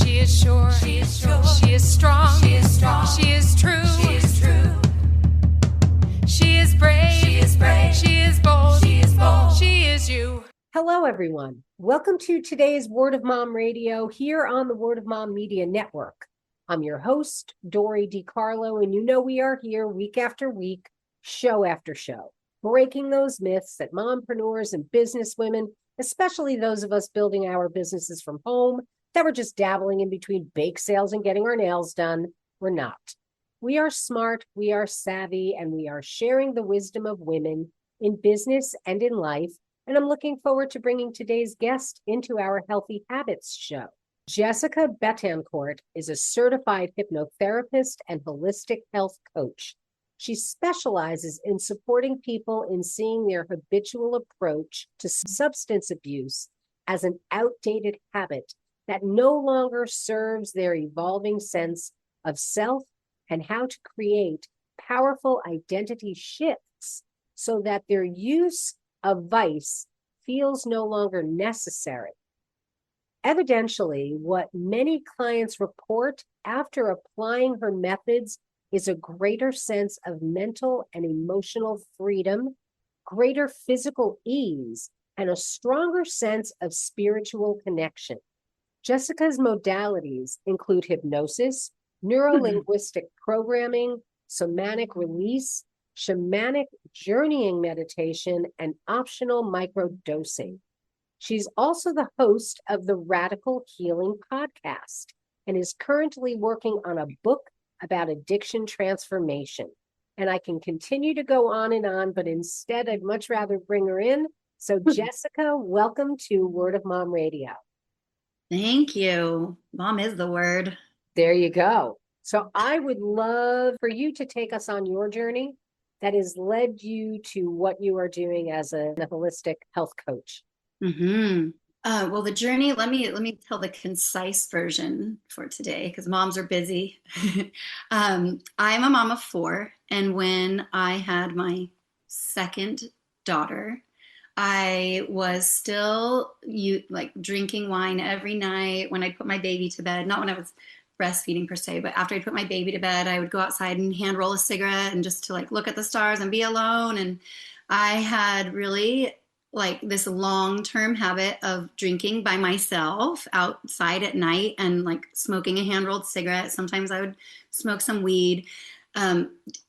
She is sure. She is sure. She is strong. She is strong. She is true. She is true. She is brave. She is brave. She is bold. She is bold. She is you. Hello, everyone. Welcome to today's Word of Mom Radio here on the Word of Mom Media Network. I'm your host, Dori DeCarlo, and you know we are here week after week, show after show, breaking those myths that mompreneurs and businesswomen, especially those of us building our businesses from home, that we're just dabbling in between bake sales and getting our nails done. We're not. We are smart, we are savvy, and we are sharing the wisdom of women in business and in life. And I'm looking forward to bringing today's guest into our Healthy Habits show. Jessica Betancourt is a certified hypnotherapist and holistic health coach. She specializes in supporting people in seeing their habitual approach to substance abuse as an outdated habit that no longer serves their evolving sense of self and how to create powerful identity shifts so that their use of vice feels no longer necessary. Evidentially, what many clients report after applying her methods is a greater sense of mental and emotional freedom, greater physical ease, and a stronger sense of spiritual connection. Jessica's modalities include hypnosis, neuro-linguistic programming, somatic release, shamanic journeying meditation, and optional microdosing. She's also the host of the Radical Healing podcast and is currently working on a book about addiction transformation. And I can continue to go on, but instead I'd much rather bring her in. So Jessica, welcome to Word of Mom Radio. Thank you. Mom is the word. There you go. So I would love for you to take us on your journey that has led you to what you are doing as a holistic health coach. Mm-hmm. Well, the journey, let me tell the concise version for today because moms are busy. I'm a mom of 4. And when I had my second daughter, I was still drinking wine every night when I'd put my baby to bed, not when I was breastfeeding per se, but after I put my baby to bed, I would go outside and hand roll a cigarette and just to look at the stars and be alone. And I had really this long-term habit of drinking by myself outside at night and smoking a hand rolled cigarette. Sometimes I would smoke some weed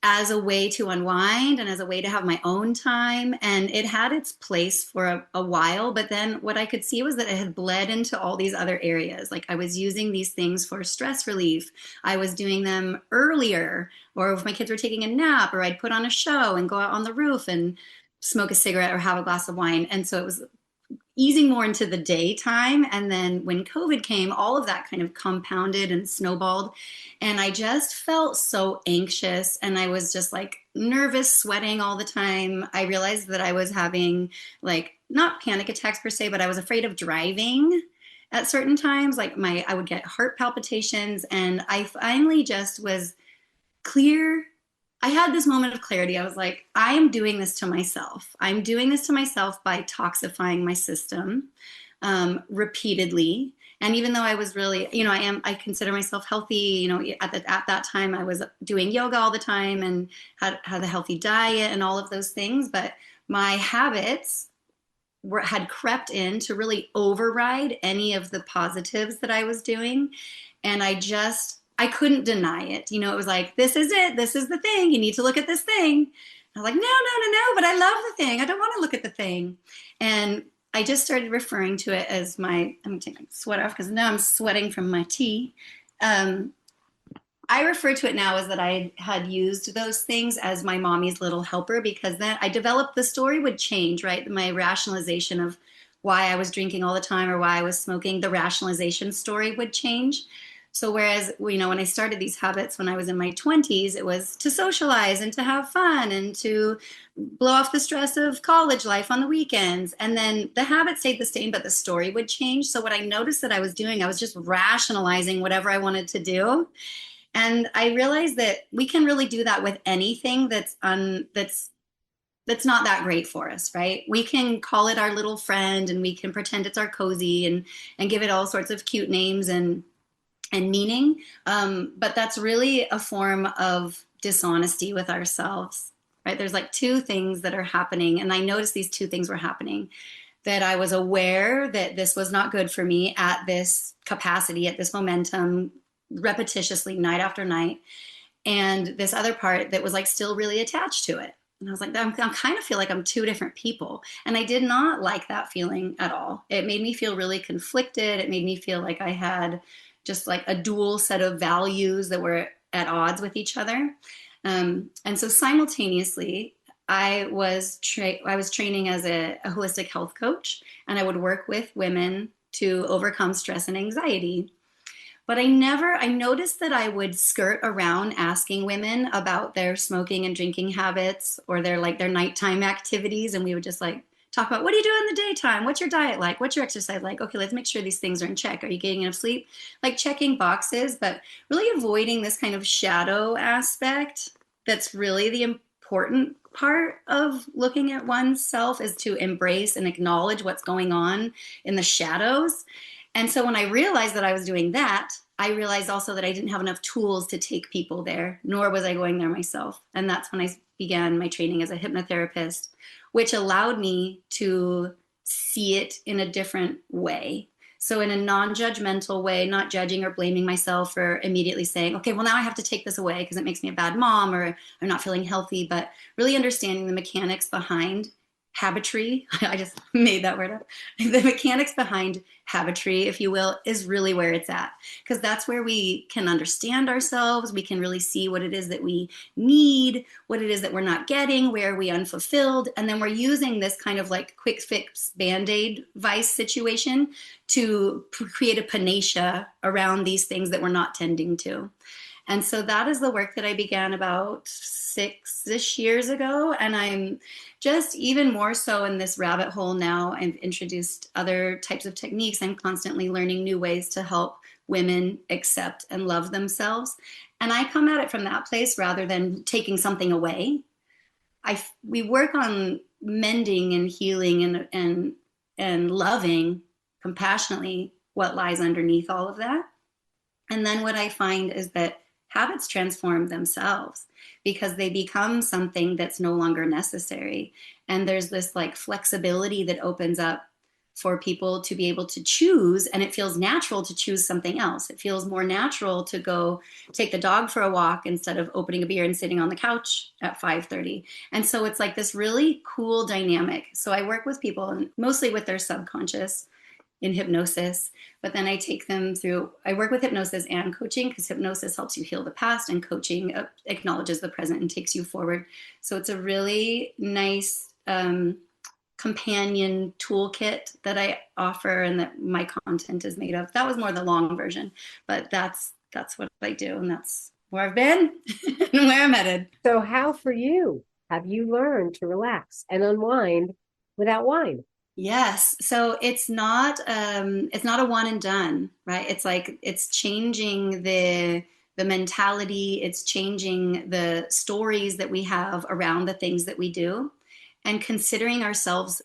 as a way to unwind and as a way to have my own time. And it had its place for a while, but then what I could see was that it had bled into all these other areas. I was using these things for stress relief. I was doing them earlier, or if my kids were taking a nap, or I'd put on a show and go out on the roof and smoke a cigarette or have a glass of wine. And so it was easing more into the daytime. And then when COVID came, all of that kind of compounded and snowballed. And I just felt so anxious and I was just nervous, sweating all the time. I realized that I was having not panic attacks per se, but I was afraid of driving at certain times. I would get heart palpitations, and I finally just was clear. I had this moment of clarity. I was like, I am doing this to myself. I'm doing this to myself by toxifying my system repeatedly. And even though I was really, I consider myself healthy. At that time, I was doing yoga all the time and had a healthy diet and all of those things. But my habits had crept in to really override any of the positives that I was doing. And I couldn't deny it. It was this is it. This is the thing. You need to look at this thing. I was no, but I love the thing. I don't want to look at the thing. And I just started referring to it as I'm going to take my sweat off because now I'm sweating from my tea. I refer to it now as that I had used those things as my mommy's little helper, because then I developed the story would change, right? My rationalization of why I was drinking all the time or why I was smoking, the rationalization story would change. So whereas, when I started these habits when I was in my 20s, it was to socialize and to have fun and to blow off the stress of college life on the weekends. And then the habit stayed the same, but the story would change. So what I noticed that I was doing, I was just rationalizing whatever I wanted to do. And I realized that we can really do that with anything that's not that great for us, right? We can call it our little friend and we can pretend it's our cozy and give it all sorts of cute names. And and meaning. But that's really a form of dishonesty with ourselves, right? There's like two things that are happening. And I noticed these two things were happening, that I was aware that this was not good for me at this capacity, at this momentum, repetitiously, night after night. And this other part that was like still really attached to it. And I was like, I kind of feel like I'm two different people. And I did not like that feeling at all. It made me feel really conflicted. It made me feel like I had just like a dual set of values that were at odds with each other. And so simultaneously, I was training as a holistic health coach, and I would work with women to overcome stress and anxiety. But I noticed that I would skirt around asking women about their smoking and drinking habits, or their nighttime activities. And we would just like talk about, what do you do in the daytime? What's your diet like? What's your exercise like? Okay, let's make sure these things are in check. Are you getting enough sleep? Like checking boxes, but really avoiding this kind of shadow aspect. That's really the important part of looking at oneself, is to embrace and acknowledge what's going on in the shadows. And so when I realized that I was doing that, I realized also that I didn't have enough tools to take people there, nor was I going there myself. And that's when I began my training as a hypnotherapist, which allowed me to see it in a different way. So in a non-judgmental way, not judging or blaming myself for immediately saying, okay, well, now I have to take this away because it makes me a bad mom, or I'm not feeling healthy, but really understanding the mechanics behind habitry. I just made that word up. The mechanics behind habitry, if you will, is really where it's at, because that's where we can understand ourselves. We can really see what it is that we need, what it is that we're not getting, where are we unfulfilled. And then we're using this kind of like quick fix Band-Aid vice situation to create a panacea around these things that we're not tending to. And so that is the work that I began about 6-ish years ago. And I'm just even more so in this rabbit hole now. I've introduced other types of techniques. I'm constantly learning new ways to help women accept and love themselves. And I come at it from that place rather than taking something away. We work on mending and healing and loving compassionately what lies underneath all of that. And then what I find is that habits transform themselves because they become something that's no longer necessary. And there's this like flexibility that opens up for people to be able to choose, and it feels natural to choose something else. It feels more natural to go take the dog for a walk instead of opening a beer and sitting on the couch at 5:30. And so it's like this really cool dynamic. So I work with people and mostly with their subconscious in hypnosis, but then I take them through, I work with hypnosis and coaching, because hypnosis helps you heal the past and coaching acknowledges the present and takes you forward. So it's a really nice companion toolkit that I offer and that my content is made of. That was more the long version, but that's what I do, and that's where I've been and where I'm headed. So how for you have you learned to relax and unwind without wine? Yes. So it's not a one and done, right? It's like, it's changing the mentality. It's changing the stories that we have around the things that we do, and considering ourselves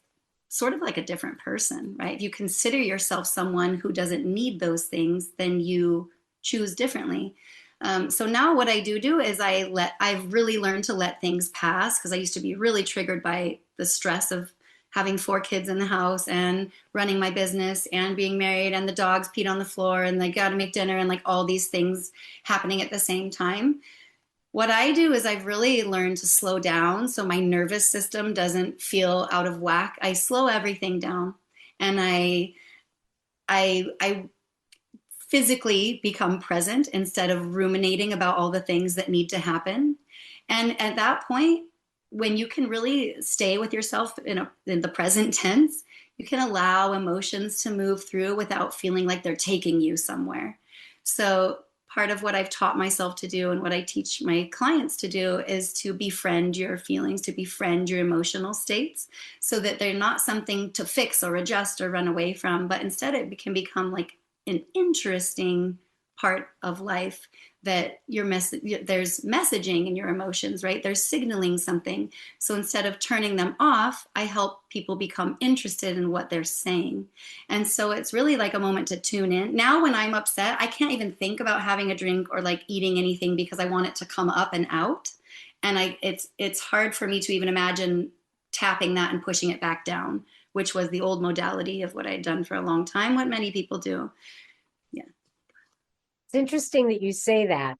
sort of like a different person, right? If you consider yourself someone who doesn't need those things, then you choose differently. So now what I do is I've really learned to let things pass, because I used to be really triggered by the stress of having 4 kids in the house and running my business and being married, and the dogs peed on the floor and they got to make dinner, and like all these things happening at the same time. What I do is I've really learned to slow down so my nervous system doesn't feel out of whack. I slow everything down, and I physically become present instead of ruminating about all the things that need to happen. And at that point, when you can really stay with yourself in the present tense, you can allow emotions to move through without feeling like they're taking you somewhere. So part of what I've taught myself to do and what I teach my clients to do is to befriend your feelings, to befriend your emotional states, so that they're not something to fix or adjust or run away from, but instead it can become like an interesting part of life that there's messaging in your emotions, right? There's signaling something. So instead of turning them off, I help people become interested in what they're saying. And so it's really like a moment to tune in. Now, when I'm upset, I can't even think about having a drink or like eating anything because I want it to come up and out. And it's hard for me to even imagine tapping that and pushing it back down, which was the old modality of what I'd done for a long time, what many people do. Yeah. It's interesting that you say that,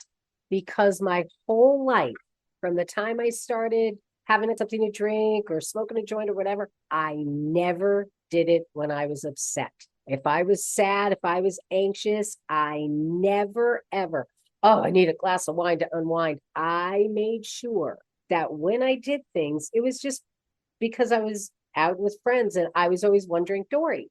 because my whole life, from the time I started having something to drink or smoking a joint or whatever, I never did it when I was upset. If I was sad, if I was anxious, I never, ever, oh, I need a glass of wine to unwind. I made sure that when I did things, it was just because I was out with friends and I was always wondering, Dori,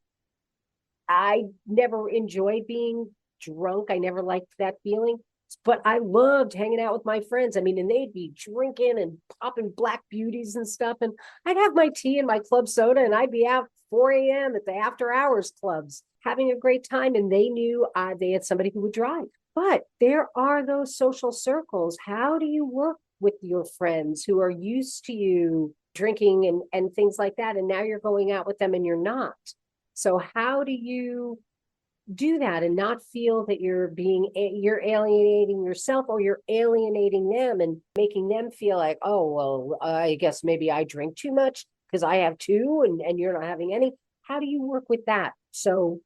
I never enjoyed being drunk. I never liked that feeling, but I loved hanging out with my friends. I mean, and they'd be drinking and popping black beauties and stuff. And I'd have my tea and my club soda and I'd be out 4 a.m. at the after hours clubs having a great time. And they knew they had somebody who would drive. But there are those social circles. How do you work with your friends who are used to you drinking and things like that? And now you're going out with them and you're not. So how do you do that and not feel that you're alienating yourself, or you're alienating them and making them feel like, oh, well, I guess maybe I drink too much because I have two and you're not having any? How do you work with that so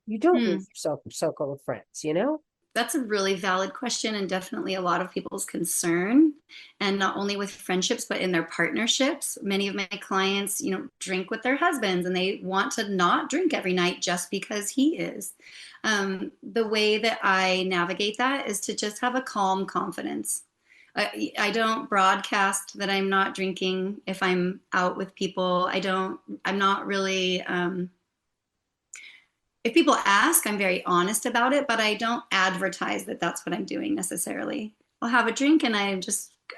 you don't lose your circle of friends, you know? That's a really valid question, and definitely a lot of people's concern, and not only with friendships, but in their partnerships. Many of my clients, drink with their husbands and they want to not drink every night just because he is. The way that I navigate that is to just have a calm confidence. I don't broadcast that I'm not drinking if I'm out with people. I'm not really, if people ask, I'm very honest about it, but I don't advertise that that's what I'm doing necessarily. I'll have a drink and I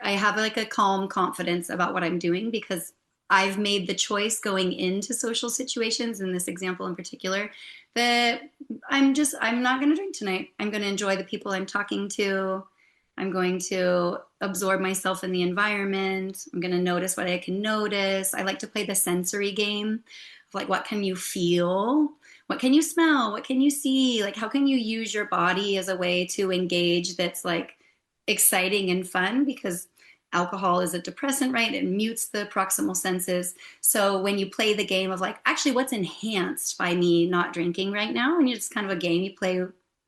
have like a calm confidence about what I'm doing, because I've made the choice going into social situations, in this example in particular, that I'm not going to drink tonight. I'm going to enjoy the people I'm talking to. I'm going to absorb myself in the environment. I'm going to notice what I can notice. I like to play the sensory game of like, what can you feel? What can you smell? What can you see? Like, how can you use your body as a way to engage that's like exciting and fun? Because alcohol is a depressant, right? It mutes the proximal senses. So when you play the game of like, actually, what's enhanced by me not drinking right now? And it's kind of a game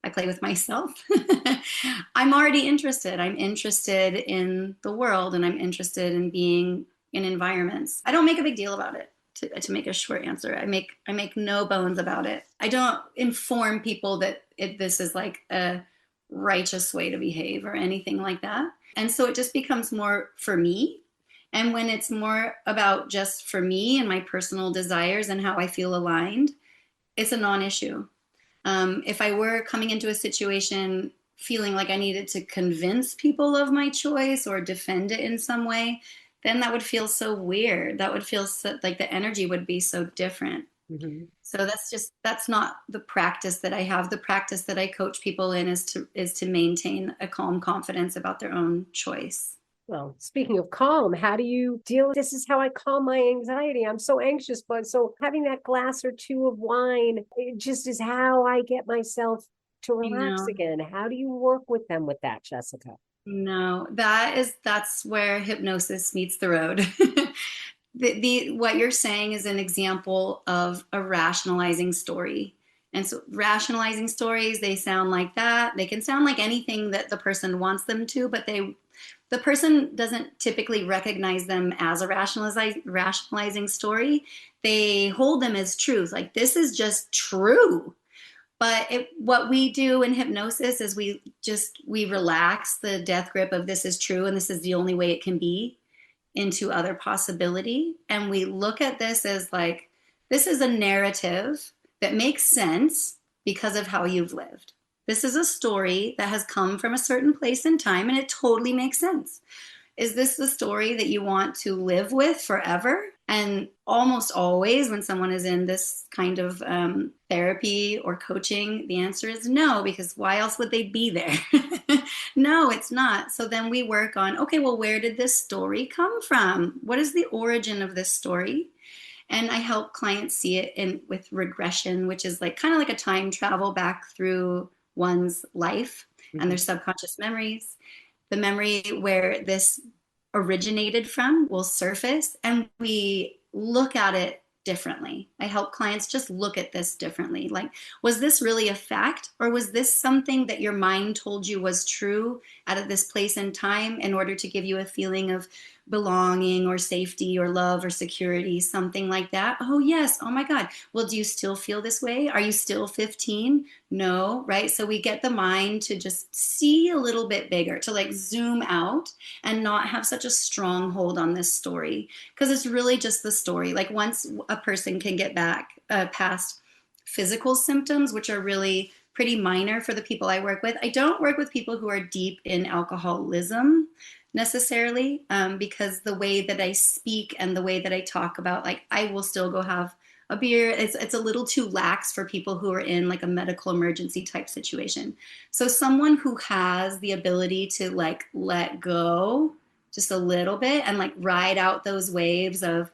I play with myself. I'm already interested. I'm interested in the world, and I'm interested in being in environments. I don't make a big deal about it. To make a short answer, I make no bones about it. I don't inform people that this is like a righteous way to behave or anything like that. And so it just becomes more for me. And when it's more about just for me and my personal desires and how I feel aligned, it's a non-issue. If I were coming into a situation feeling like I needed to convince people of my choice or defend it in some way, then that would feel so weird. That would feel like the energy would be so different. Mm-hmm. So that's not the practice that I have. The practice that I coach people in is to maintain a calm confidence about their own choice. Well, speaking of calm, how do you deal with this? Is how I calm my anxiety. I'm so anxious, but so having that glass or two of wine, it just is how I get myself to relax again. How do you work with them with that, Jessica? No, that's where hypnosis meets the road. What you're saying is an example of a rationalizing story. And so rationalizing stories, they sound like that. They can sound like anything that the person wants them to, but the person doesn't typically recognize them as a rationalizing story. They hold them as truth. Like, this is just true. But what we do in hypnosis is we relax the death grip of this is true and this is the only way it can be into other possibility. And we look at this as like, this is a narrative that makes sense because of how you've lived. This is a story that has come from a certain place in time, and it totally makes sense. Is this the story that you want to live with forever? And almost always when someone is in this kind of therapy or coaching, the answer is no, because why else would they be there? No, it's not. So then we work on, okay, well, where did this story come from? What is the origin of this story? And I help clients see it with regression, which is like kind of like a time travel back through one's life and their subconscious memories. The memory where this originated from will surface, and we look at it differently. I help clients just look at this differently. Like, was this really a fact, or was this something that your mind told you was true at this place and time in order to give you a feeling of belonging or safety or love or security, something like that? Oh, yes. Oh my God. Well, do you still feel this way? Are you still 15? No, right? So we get the mind to just see a little bit bigger, to like zoom out and not have such a strong hold on this story, because it's really just the story. Like, once a person can get back past physical symptoms, which are really pretty minor for the people I work with. I don't work with people who are deep in alcoholism necessarily, because the way that I speak and the way that I talk about, like, I will still go have a beer. It's a little too lax for people who are in like a medical emergency type situation. So someone who has the ability to like let go just a little bit and like ride out those waves of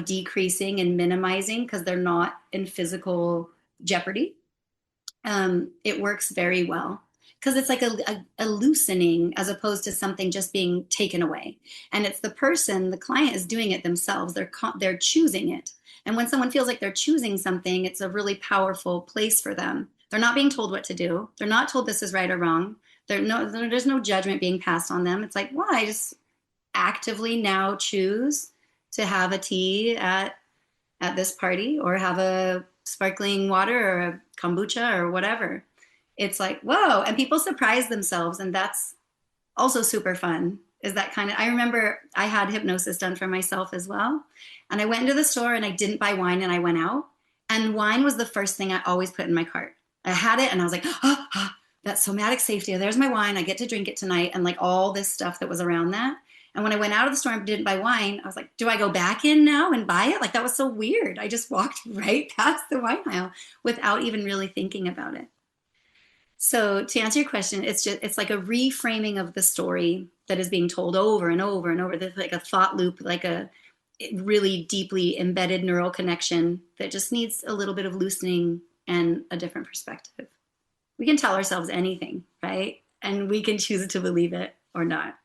decreasing and minimizing because they're not in physical jeopardy, it works very well, because it's like a loosening as opposed to something just being taken away. And it's the person, the client is doing it themselves. They're choosing it. And when someone feels like they're choosing something, it's a really powerful place for them. They're not being told what to do. They're not told this is right or wrong. There's no judgment being passed on them. It's like, well, I just actively now choose to have a tea at this party, or have a sparkling water or a kombucha or whatever. It's like, whoa. And people surprise themselves. And that's also super fun. Is that kind of, I remember I had hypnosis done for myself as well. And I went into the store and I didn't buy wine, and I went out, and wine was the first thing I always put in my cart. I had it and I was like, that's somatic safety. There's my wine. I get to drink it tonight. And like all this stuff that was around that. And when I went out of the store and didn't buy wine, I was like, do I go back in now and buy it? Like, that was so weird. I just walked right past the wine aisle without even really thinking about it. So to answer your question, it's like a reframing of the story that is being told over and over and over. There's like a thought loop, like a really deeply embedded neural connection that just needs a little bit of loosening and a different perspective. We can tell ourselves anything, right? And we can choose to believe it or not.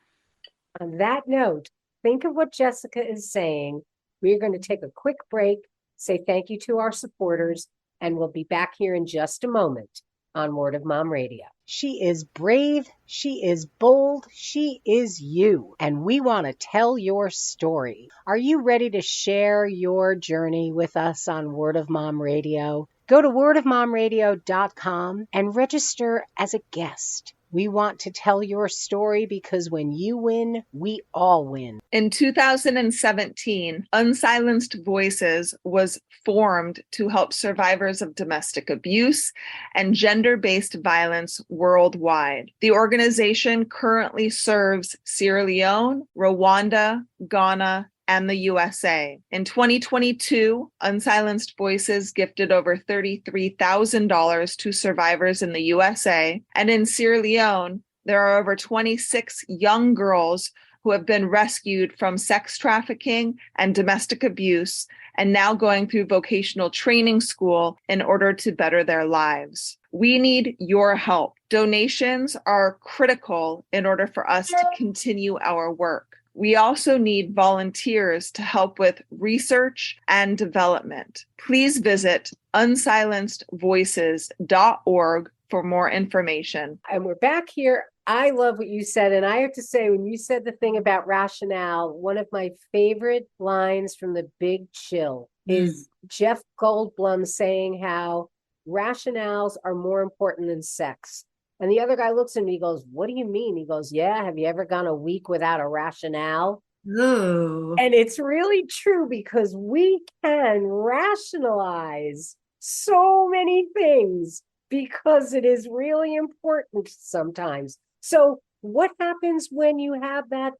On that note, think of what Jessica is saying. We're going to take a quick break, say thank you to our supporters, and we'll be back here in just a moment on Word of Mom Radio. She is brave, she is bold, she is you, and we want to tell your story. Are you ready to share your journey with us on Word of Mom Radio? Go to wordofmomradio.com and register as a guest. We want to tell your story, because when you win, we all win. In 2017, Unsilenced Voices was formed to help survivors of domestic abuse and gender-based violence worldwide. The organization currently serves Sierra Leone, Rwanda, Ghana, and the USA. In 2022, Unsilenced Voices gifted over $33,000 to survivors in the USA. And in Sierra Leone, there are over 26 young girls who have been rescued from sex trafficking and domestic abuse, and now going through vocational training school in order to better their lives. We need your help. Donations are critical in order for us to continue our work. We also need volunteers to help with research and development. Please visit unsilencedvoices.org for more information. And we're back here. I love what you said. And I have to say, when you said the thing about rationale, one of my favorite lines from The Big Chill is Jeff Goldblum saying how rationales are more important than sex. And the other guy looks at me, he goes, what do you mean? He goes, yeah, have you ever gone a week without a rationale? Ooh. And it's really true, because we can rationalize so many things because it is really important sometimes. So what happens when you have that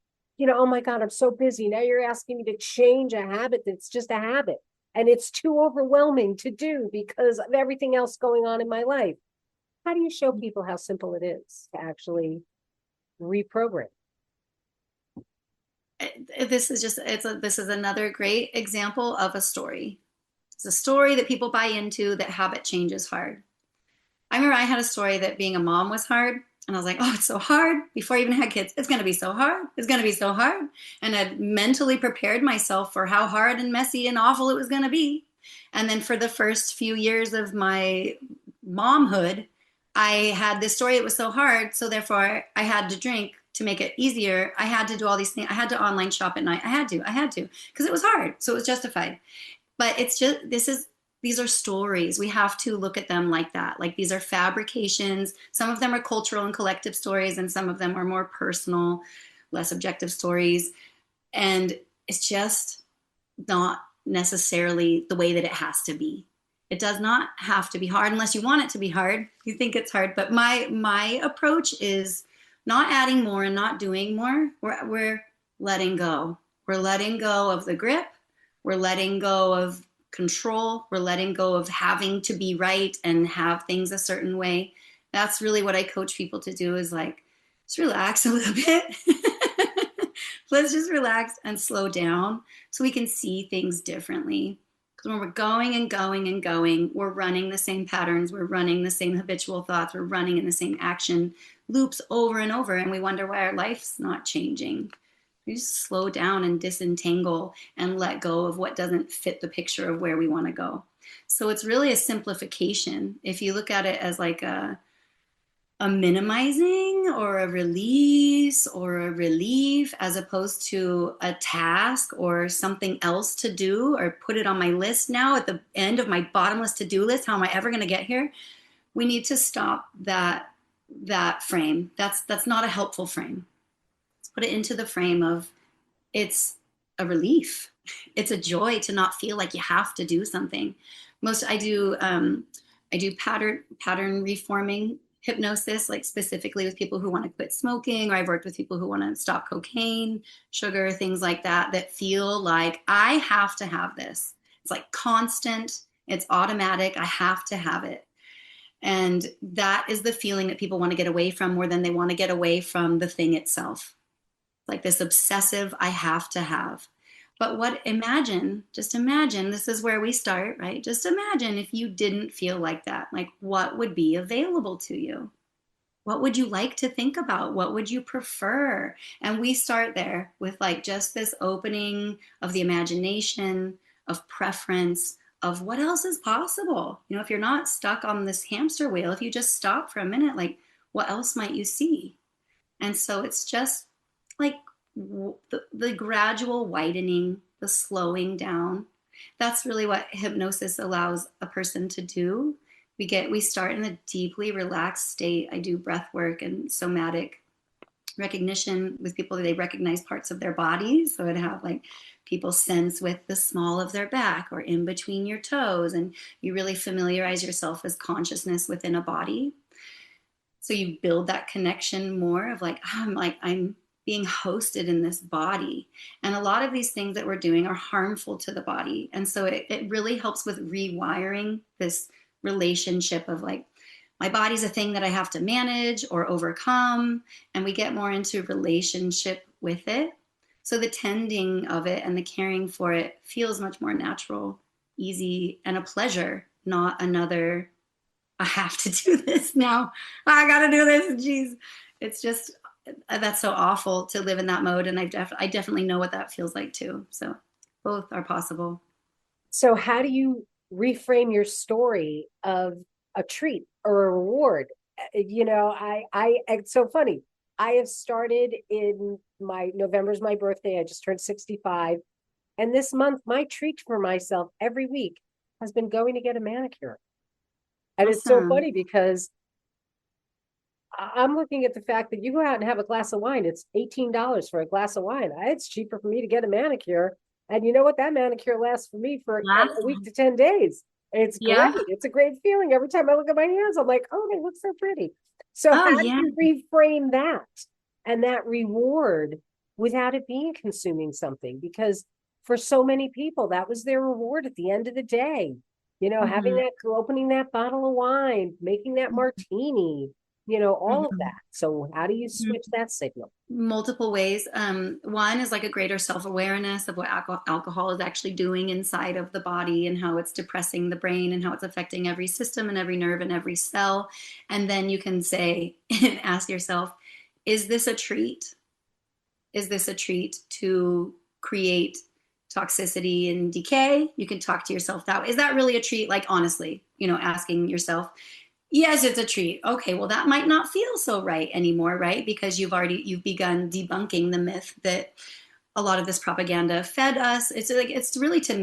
oh my God, I'm so busy. Now you're asking me to change a habit that's just a habit. And it's too overwhelming to do because of everything else going on in my life. How do you show people how simple it is to actually reprogram? This is this is another great example of a story. It's a story that people buy into, that habit change is hard. I remember I had a story that being a mom was hard. And I was like, oh, it's so hard. Before I even had kids, it's going to be so hard. It's going to be so hard. And I'd mentally prepared myself for how hard and messy and awful it was going to be. And then for the first few years of my momhood, I had this story. It was so hard. So therefore, I had to drink to make it easier. I had to do all these things. I had to online shop at night. I had to, because it was hard. So it was justified. But it's just, these are stories. We have to look at them like that. Like, these are fabrications. Some of them are cultural and collective stories, and some of them are more personal, less objective stories. And it's just not necessarily the way that it has to be. It does not have to be hard unless you want it to be hard. You think it's hard. But my approach is not adding more and not doing more. We're letting go. We're letting go of the grip. We're letting go of control. We're letting go of having to be right and have things a certain way. That's really what I coach people to do, is like, just relax a little bit. Let's just relax and slow down so we can see things differently. Because when we're going and going and going, we're running the same patterns. We're running the same habitual thoughts. We're running in the same action loops over and over. And we wonder why our life's not changing. We just slow down and disentangle and let go of what doesn't fit the picture of where we want to go. So it's really a simplification. If you look at it as like a minimizing or a release or a relief, as opposed to a task or something else to do, or put it on my list now at the end of my bottomless to-do list, how am I ever going to get here? We need to stop that frame. That's not a helpful frame. Put it into the frame of, it's a relief. It's a joy to not feel like you have to do something. I do pattern reforming hypnosis, like specifically with people who want to quit smoking, or I've worked with people who want to stop cocaine, sugar, things like that feel like, I have to have this. It's like constant, it's automatic, I have to have it. And that is the feeling that people want to get away from, more than they want to get away from the thing itself. Like this obsessive, I have to have. But just imagine, this is where we start, right? Just imagine if you didn't feel like that. Like, what would be available to you? What would you like to think about? What would you prefer? And we start there with like just this opening of the imagination, of preference, of what else is possible. If you're not stuck on this hamster wheel, if you just stop for a minute, like, what else might you see? And so it's just like the gradual widening, the slowing down. That's really what hypnosis allows a person to do. We start in a deeply relaxed state. I do breath work and somatic recognition with people. They recognize parts of their bodies. So I'd have like people sense with the small of their back or in between your toes. And you really familiarize yourself as consciousness within a body. So you build that connection more of like, I'm being hosted in this body. And a lot of these things that we're doing are harmful to the body. And so it really helps with rewiring this relationship of like, my body's a thing that I have to manage or overcome. And we get more into relationship with it. So the tending of it and the caring for it feels much more natural, easy, and a pleasure, not another, I have to do this now. I got to do this. Jeez. It's just, that's so awful to live in that mode. And I definitely know what that feels like too. So both are possible. So how do you reframe your story of a treat or a reward? It's so funny. I have started November's my birthday. I just turned 65. And this month, my treat for myself every week has been going to get a manicure. And It's so funny because I'm looking at the fact that you go out and have a glass of wine. It's $18 for a glass of wine. It's cheaper for me to get a manicure. And you know what? That manicure lasts for me for a week to 10 days. It's great. It's a great feeling. Every time I look at my hands, I'm like, oh, they look so pretty. So how do you reframe that and that reward without it being consuming something, because for so many people, that was their reward at the end of the day. Having that, opening that bottle of wine, making that martini, all of that. So how do you switch that signal? Multiple ways. One is like a greater self-awareness of what alcohol is actually doing inside of the body and how it's depressing the brain and how it's affecting every system and every nerve and every cell. And then you can say and ask yourself, is this a treat? Is this a treat to create toxicity and decay? You can talk to yourself that way. Is that really a treat? Like, honestly, asking yourself, yes, it's a treat. Okay, well, that might not feel so right anymore, right? Because you've begun debunking the myth that a lot of this propaganda fed us. It's really to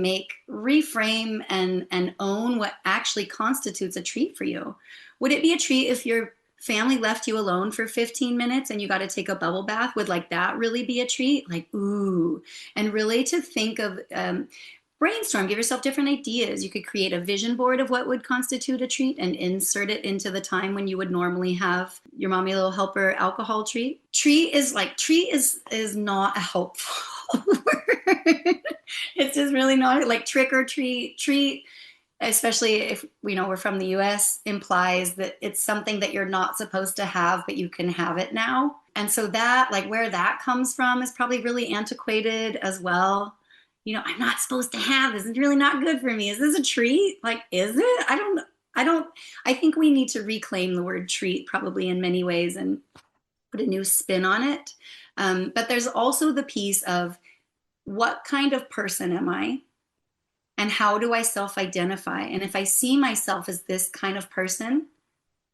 reframe and own what actually constitutes a treat for you. Would it be a treat if your family left you alone for 15 minutes and you got to take a bubble bath? Would like that really be a treat? Like, ooh. And really to think of, brainstorm, give yourself different ideas. You could create a vision board of what would constitute a treat and insert it into the time when you would normally have your mommy little helper alcohol treat. Treat is not a helpful word. It's just really not. Like trick or treat, especially if we're from the US, implies that it's something that you're not supposed to have, but you can have it now. And so that, like, where that comes from is probably really antiquated as well. I'm not supposed to have this. It's really not good for me. Is this a treat? Like, is it? I think we need to reclaim the word treat probably in many ways and put a new spin on it. But there's also the piece of what kind of person am I? And how do I self-identify? And if I see myself as this kind of person,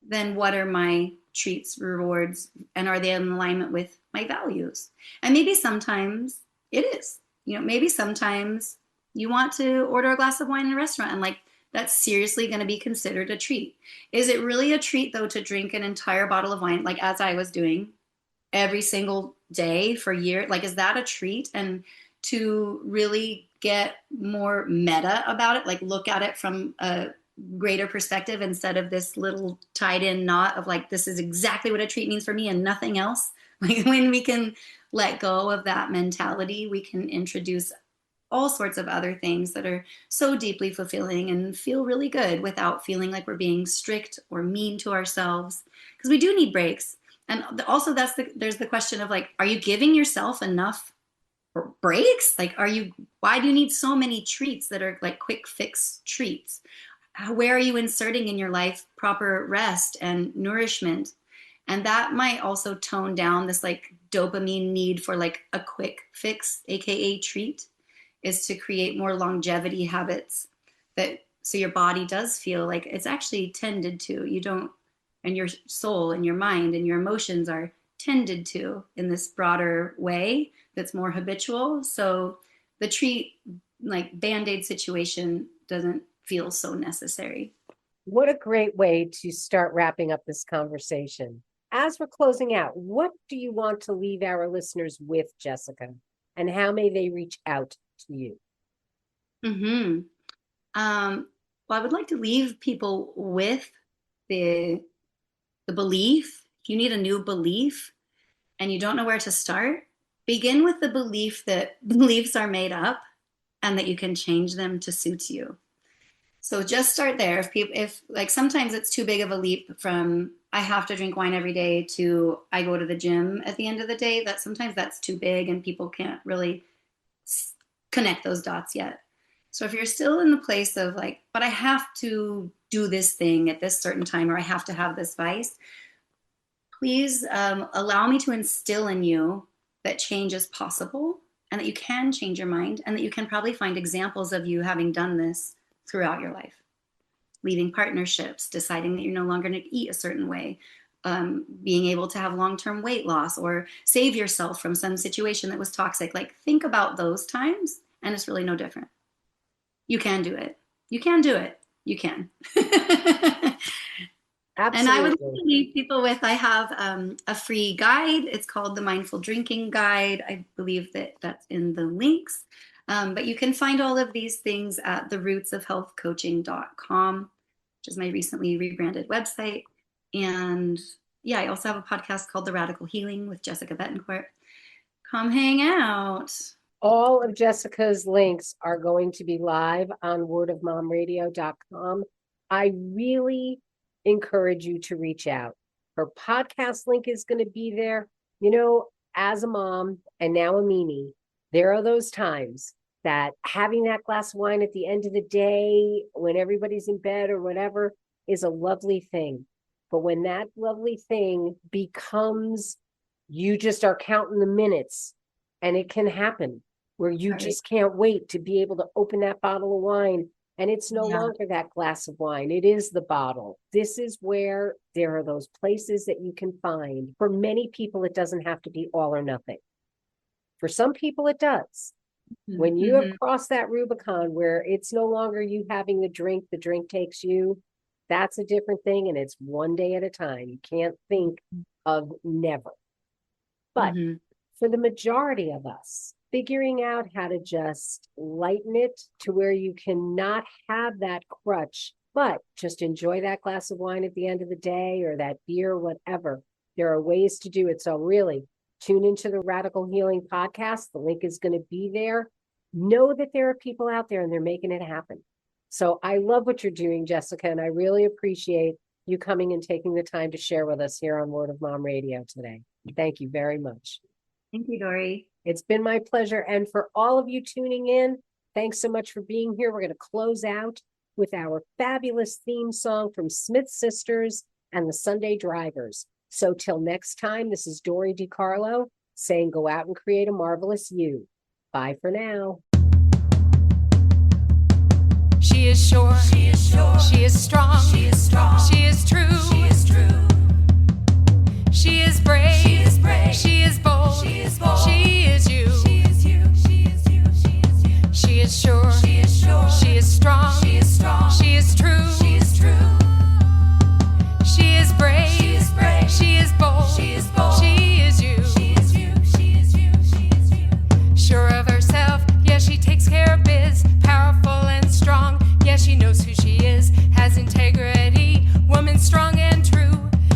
then what are my treats, rewards, and are they in alignment with my values? And maybe sometimes it is. Maybe sometimes you want to order a glass of wine in a restaurant and like that's seriously going to be considered a treat. Is it really a treat though to drink an entire bottle of wine, like as I was doing every single day for years? Like, is that a treat? And to really get more meta about it, like look at it from a greater perspective instead of this little tied in knot of like, this is exactly what a treat means for me and nothing else. Like when we can let go of that mentality, we can introduce all sorts of other things that are so deeply fulfilling and feel really good without feeling like we're being strict or mean to ourselves, because we do need breaks. And also there's the question of like, are you giving yourself enough breaks? Like, why do you need so many treats that are like quick fix treats? Where are you inserting in your life proper rest and nourishment? And that might also tone down this like dopamine need for like a quick fix, AKA treat, is to create more longevity habits so your body does feel like it's actually tended to. And your soul and your mind and your emotions are tended to in this broader way that's more habitual. So the treat, like Band-Aid situation, doesn't feel so necessary. What a great way to start wrapping up this conversation. As we're closing out, what do you want to leave our listeners with, Jessica? And how may they reach out to you? Well, I would like to leave people with the belief. If you need a new belief and you don't know where to start, begin with the belief that beliefs are made up and that you can change them to suit you. So just start there. If like sometimes it's too big of a leap from I have to drink wine every day to I go to the gym at the end of the day, that sometimes that's too big and people can't really connect those dots yet. So if you're still in the place of like, but I have to do this thing at this certain time, or I have to have this vice, please allow me to instill in you that change is possible and that you can change your mind and that you can probably find examples of you having done this throughout your life. Leaving partnerships, deciding that you're no longer going to eat a certain way, being able to have long-term weight loss or save yourself from some situation that was toxic. Like think about those times and it's really no different. You can do it. You can do it. You can. Absolutely. And I would leave people with, I have a free guide. It's called the Mindful Drinking Guide. I believe that that's in the links. But you can find all of these things at therootsofhealthcoaching.com, which is my recently rebranded website. And yeah, I also have a podcast called The Radical Healing with Jessica Betancourt. Come hang out. All of Jessica's links are going to be live on wordofmomradio.com. I really encourage you to reach out. Her podcast link is going to be there. You know, as a mom and now a Mimi, there are those times that having that glass of wine at the end of the day when everybody's in bed or whatever is a lovely thing. But when that lovely thing becomes, you just are counting the minutes, and it can happen where you just can't wait to be able to open that bottle of wine, and it's no longer that glass of wine. It is the bottle. This is where there are those places that you can find. For many people, it doesn't have to be all or nothing. For some people, it does. When you have crossed that Rubicon where it's no longer you having the drink takes you, that's a different thing. And it's one day at a time. You can't think of never. But for the majority of us, figuring out how to just lighten it to where you cannot have that crutch, but just enjoy that glass of wine at the end of the day or that beer, whatever. There are ways to do it. So really, tune into the Radical Healing podcast. The link is going to be there. Know that there are people out there and they're making it happen. So I love what you're doing, Jessica, and I really appreciate you coming and taking the time to share with us here on Word of Mom Radio today. Thank you very much. Thank you, Dori. It's been my pleasure. And for all of you tuning in, thanks so much for being here. We're going to close out with our fabulous theme song from Smith Sisters and the Sunday Drivers. So till next time, this is Dori DeCarlo saying go out and create a marvelous you. Bye for now. She is sure. She is sure. She is strong. She is strong. She is true. She is true. She is brave. She is brave. She is bold. She is bold. She is you. She is you. She is you. She is you. She is sure. She is sure. She is strong. She is strong. She is true. She is true. She is brave. She is brave. She is bold. She is bold. She is you. She is you. She is you. She is you. Sure of herself, yeah, she takes care of biz. Powerful and strong, yeah, she knows who she is. Has integrity, woman strong and true.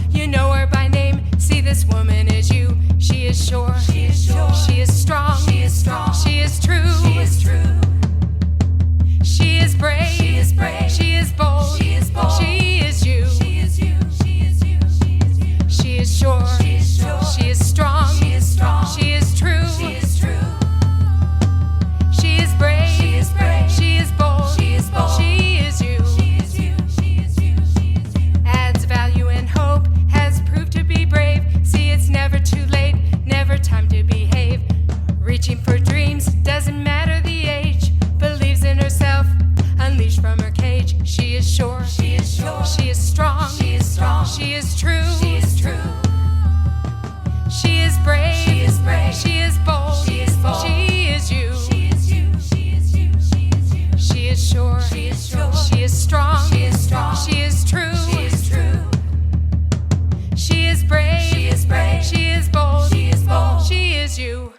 You know her by name, see this woman is you. She is sure. She is sure. She is strong. She is strong. She is true. She is true. She is brave. She is brave. She is bold. She is bold. She is you. She is you. She is you. She is you. She is sure. She is sure. She is strong. She is strong. She is true. She is true. She is brave. She is brave. She is bold. She is bold. She is you. She is you. She is you. She is you. Adds value and hope. Has proved to be brave. See, it's never too late. Never time to behave. Reaching for dreams. Doesn't matter the age. Believes in herself. Unleashed from her cage. She is sure. She is sure. She is strong. She is strong. She is true. She is true. She is brave. She is brave. She is bold. She is bold. She is you. She is you. She is you. She is you. She is sure. She is sure. She is strong. She is strong. She is true. She is true. She is brave. She is brave. She is bold. She is bold. She is you.